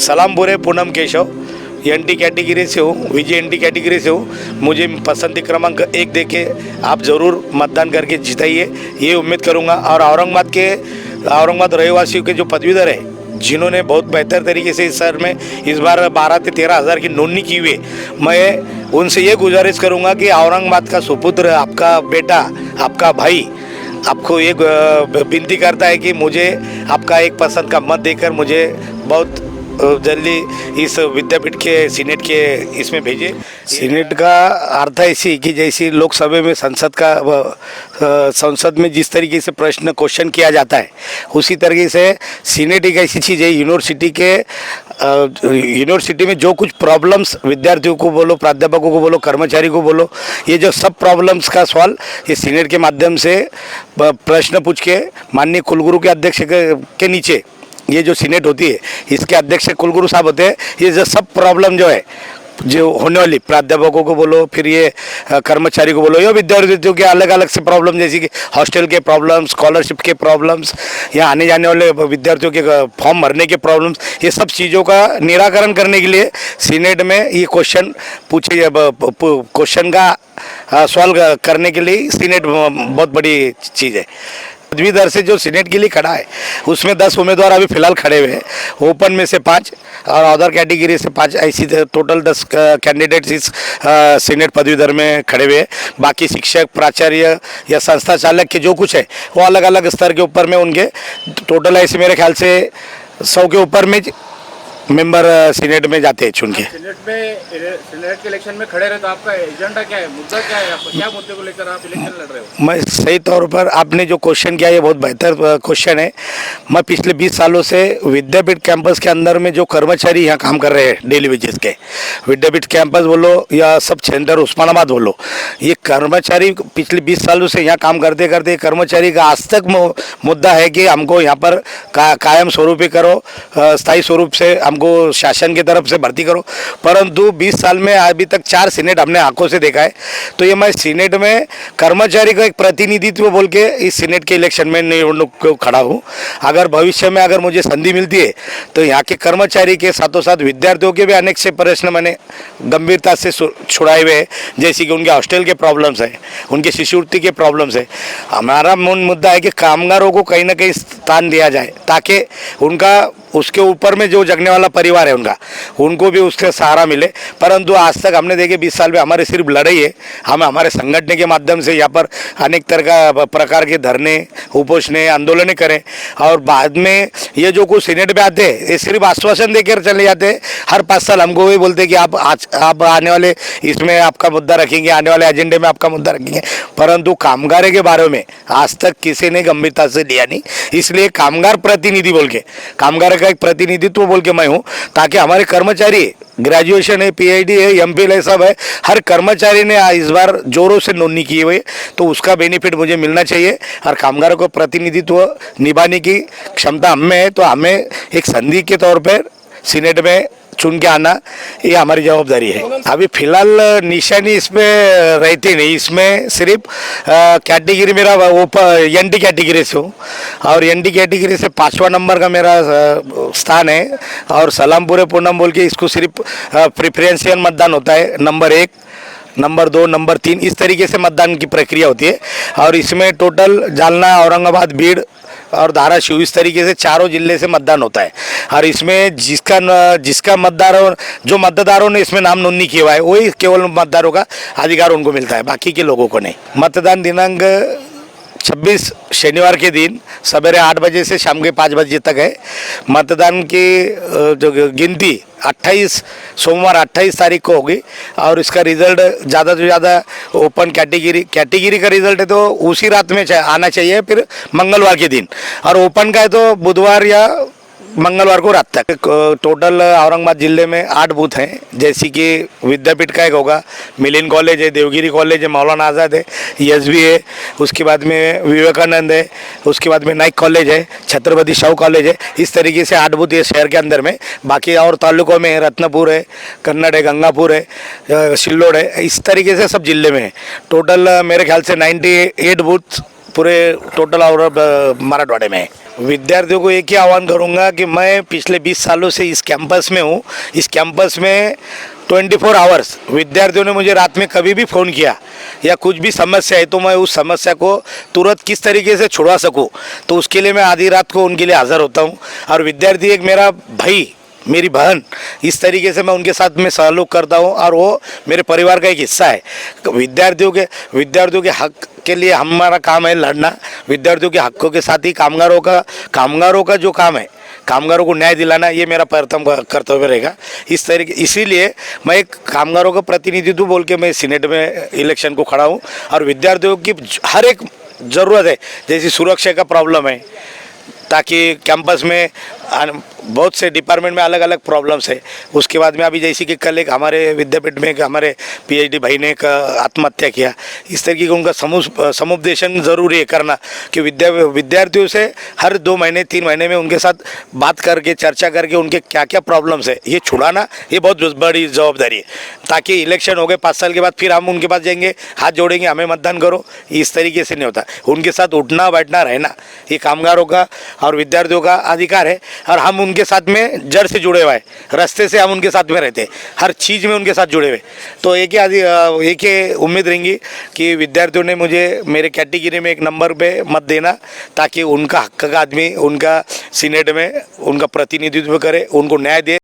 सलाम बुरे Poonam Keshav n t category से हूँ, विजय एनटी कैटेगरी से हूँ। मुझे पसंदी क्रमांक 1 देके आप ज़रूर मतदान करके जिताइए, ये उम्मीद करूँगा। और औरंगाबाद रहवासियों के जो पदवीधर है, जिन्होंने बहुत बेहतर तरीके से इस शहर में इस बार 12 से 13 हज़ार की नोंदनी की हुई है, मैं उनसे ये गुजारिश करूँगा कि औरंगाबाद का सुपुत्र, आपका बेटा, आपका भाई आपको एक विनती करता है कि मुझे आपका एक पसंद का मत देकर मुझे बहुत जल्दी इस विद्यापीठ के सीनेट के इसमें भेजिए। सीनेट का अर्थ ऐसी कि जैसी लोकसभा में संसद में जिस तरीके से क्वेश्चन किया जाता है, उसी तरीके से सीनेट एक ऐसी चीज़ है यूनिवर्सिटी में जो कुछ प्रॉब्लम्स विद्यार्थियों को बोलो, प्राध्यापकों को बोलो, कर्मचारी को बोलो, ये जो सब प्रॉब्लम्स का सवाल ये सीनेट के माध्यम से प्रश्न पूछ के माननीय कुलगुरु के अध्यक्ष के नीचे ये जो सीनेट होती है, इसके अध्यक्ष कुलगुरु साहब होते हैं। ये जो सब प्रॉब्लम जो है, जो होने वाली प्राध्यापकों को बोलो, फिर ये कर्मचारी को बोलो, या विद्यार्थियों के अलग अलग से प्रॉब्लम, जैसे कि हॉस्टल के प्रॉब्लम्स, स्कॉलरशिप के प्रॉब्लम्स, या आने जाने वाले विद्यार्थियों के फॉर्म भरने के प्रॉब्लम्स, ये सब चीज़ों का निराकरण करने के लिए सीनेट में ये क्वेश्चन का सवाल करने के लिए सीनेट बहुत बड़ी चीज़ है। पदवीधर से जो सीनेट के लिए खड़ा है, उसमें 10 उम्मीदवार अभी फिलहाल खड़े हुए हैं। ओपन में से 5 और अदर कैटेगरी से 5, ऐसी टोटल 10 कैंडिडेट्स इस सीनेट पदवीधर में खड़े हुए हैं। बाकी शिक्षक, प्राचार्य या संस्था चालक के जो कुछ है वो अलग अलग स्तर के ऊपर में उनके टोटल ऐसे मेरे ख्याल से 100 के ऊपर में मेंबर सीनेट में जाते हैं चुन के। सीनेट के इलेक्शन में खड़े रहे तो आपका एजेंडा क्या है, मुद्दा क्या है, आपका क्या मुद्दे को लेकर आप इलेक्शन लड़ रहे हो? मैं सही तौर पर आपने जो क्वेश्चन किया, ये बहुत बेहतर क्वेश्चन है। मैं पिछले 20 सालों से विद्यापीठ कैंपस के अंदर में जो कर्मचारी यहाँ काम कर रहे हैं डेली वेजेस के, विद्यापीठ कैंपस बोलो या सब सेंटर उस्मानाबाद बोलो, ये कर्मचारी पिछले 20 सालों से यहाँ काम करते करते कर्मचारी का आज तक मुद्दा है कि हमको यहाँ पर कायम स्वरूप करो, स्थायी स्वरूप से हमको शासन की तरफ से भर्ती करो। परंतु 20 साल में अभी तक 4 सीनेट हमने आंखों से देखा है। तो ये मैं सीनेट में कर्मचारी का एक प्रतिनिधित्व बोल के इस सीनेट के इलेक्शन में निवडणूक को खड़ा हूँ। अगर भविष्य में अगर मुझे संधि मिलती है तो यहाँ के कर्मचारी के साथों साथ विद्यार्थियों के भी अनेक से प्रश्न मैंने गंभीरता से छुड़ाए हुए हैं, जैसे कि उनके हॉस्टल के प्रॉब्लम्स है, उनके शिष्यवृत्ति के प्रॉब्लम्स है। हमारा मूल मुद्दा है कि कामगारों को कहीं ना कहीं स्थान दिया जाए, ताकि उनका उसके ऊपर में जो जगने वाला परिवार है उनको भी उसके सहारा मिले। परंतु आज तक हमने देखे 20 साल में हमारे सिर्फ लड़ाई है। हम हमारे संगठन के माध्यम से यहाँ पर अनेक तरह का प्रकार के धरने, उपोषण, आंदोलनें करें, और बाद में ये जो कुछ सीनेट पे आते हैं ये सिर्फ आश्वासन देकर चले जाते हैं। हर 5 साल हमको भी बोलते हैं कि आप आने वाले इसमें आपका मुद्दा रखेंगे, आने वाले एजेंडे में आपका मुद्दा रखेंगे, परंतु कामगार के बारे में आज तक किसी ने गंभीरता से लिया नहीं। इसलिए कामगार प्रतिनिधि बोल के, कामगार का एक प्रतिनिधित्व बोल के मैं हूँ, ताकि हमारे कर्मचारी, ग्रेजुएशन है, पीएचडी है, एमफिल है, सब है, हर कर्मचारी ने इस बार जोरों से नोंदनी की हुई, तो उसका बेनिफिट मुझे मिलना चाहिए। और कामगारों को प्रतिनिधित्व निभाने की क्षमता हमें है, तो हमें एक संधि के तौर पर सीनेट में चुन के आना ये हमारी जवाबदारी है। अभी फिलहाल निशानी इसमें रहती नहीं, इसमें सिर्फ कैटेगरी मेरा एनटी कैटेगरी से हूँ, और एनटी कैटेगरी से 5वां नंबर का मेरा स्थान है। और सलामपुरे पूनम बोल के इसको सिर्फ प्रेफरेंशियल मतदान होता है, नंबर 1, नंबर 2, नंबर 3, इस तरीके से मतदान की प्रक्रिया होती है। और इसमें टोटल जालना, औरंगाबाद, भीड़ और धाराशिव, इस तरीके से 4 जिले से मतदान होता है। और इसमें जिसका मतदारों ने इसमें नाम नोंदनी किया हुआ है, वही केवल मतदारों का अधिकार उनको मिलता है, बाकी के लोगों को नहीं। मतदान दिनांक 26 शनिवार के दिन सवेरे 8 बजे से शाम के 5 बजे तक है। मतदान की जो गिनती 28 सोमवार 28 तारीख को होगी, और इसका रिज़ल्ट ज़्यादा से ज़्यादा ओपन कैटेगरी का रिज़ल्ट है तो उसी रात में आना चाहिए, फिर मंगलवार के दिन, और ओपन का है तो बुधवार या मंगलवार को रात तक। टोटल औरंगाबाद जिले में 8 बूथ हैं, जैसे कि विद्यापीठ का एक होगा, मिलिन कॉलेज है, देवगिरी कॉलेज है, मौलाना आज़ाद है, एसवी है, उसके बाद में विवेकानंद है, उसके बाद में नाइक कॉलेज है, छत्रपति शाहू कॉलेज है। इस तरीके से 8 बूथ ये शहर के अंदर में। बाकी और तालुकों में रत्नपुर है, कन्नड़ है, गंगापुर है, सिल्लोड है, इस तरीके से सब जिले में है। टोटल मेरे ख्याल से 98 बूथ पूरे टोटल और मराठवाड़े में है। विद्यार्थियों को एक ही आह्वान करूंगा कि मैं पिछले 20 सालों से इस कैंपस में हूँ। इस कैंपस में 24 आवर्स विद्यार्थियों ने मुझे रात में कभी भी फ़ोन किया या कुछ भी समस्या है तो मैं उस समस्या को तुरंत किस तरीके से छुड़वा सकूं, तो उसके लिए मैं आधी रात को उनके लिए हाज़िर होता हूं। और विद्यार्थी एक मेरा भाई, मेरी बहन, इस तरीके से मैं उनके साथ में सलूक करता हूं और वो मेरे परिवार का एक हिस्सा है। विद्यार्थियों के हक के लिए हमारा काम है लड़ना। विद्यार्थियों के हकों के साथ ही कामगारों का जो काम है, कामगारों को न्याय दिलाना, ये मेरा प्रथम कर्तव्य रहेगा। इसीलिए मैं एक कामगारों का प्रतिनिधित्व बोल के मैं सीनेट में इलेक्शन को खड़ा हूँ। और विद्यार्थियों की हर एक ज़रूरत है, जैसे सुरक्षा का प्रॉब्लम है, ताकि कैंपस में बहुत से डिपार्टमेंट में अलग अलग प्रॉब्लम्स है। उसके बाद में अभी जैसे कि कल एक हमारे विद्यापीठ में एक हमारे पीएचडी भाई ने एक आत्महत्या किया। इस तरीके का उनका समुपदेशन ज़रूरी है करना कि विद्यार्थियों से हर 2 महीने 3 महीने में उनके साथ बात करके चर्चा करके उनके क्या क्या प्रॉब्लम्स है ये छुड़ाना, ये बहुत बड़ी जवाबदारी है। ताकि इलेक्शन हो गए 5 साल के बाद फिर हम उनके पास जाएंगे, हाथ जोड़ेंगे, हमें मतदान करो, इस तरीके से नहीं होता। उनके साथ उठना बैठना रहना ये कामगारों का और विद्यार्थियों का अधिकार है। और हम उनके साथ में जड़ से जुड़े हुए हैं, रास्ते से हम उनके साथ में रहते हैं, हर चीज़ में उनके साथ जुड़े हुए। तो एक ही उम्मीद रहेंगी कि विद्यार्थियों ने मुझे मेरे कैटेगरी में एक नंबर पे मत देना, ताकि उनका हक का आदमी उनका सीनेट में उनका प्रतिनिधित्व करे, उनको न्याय दे।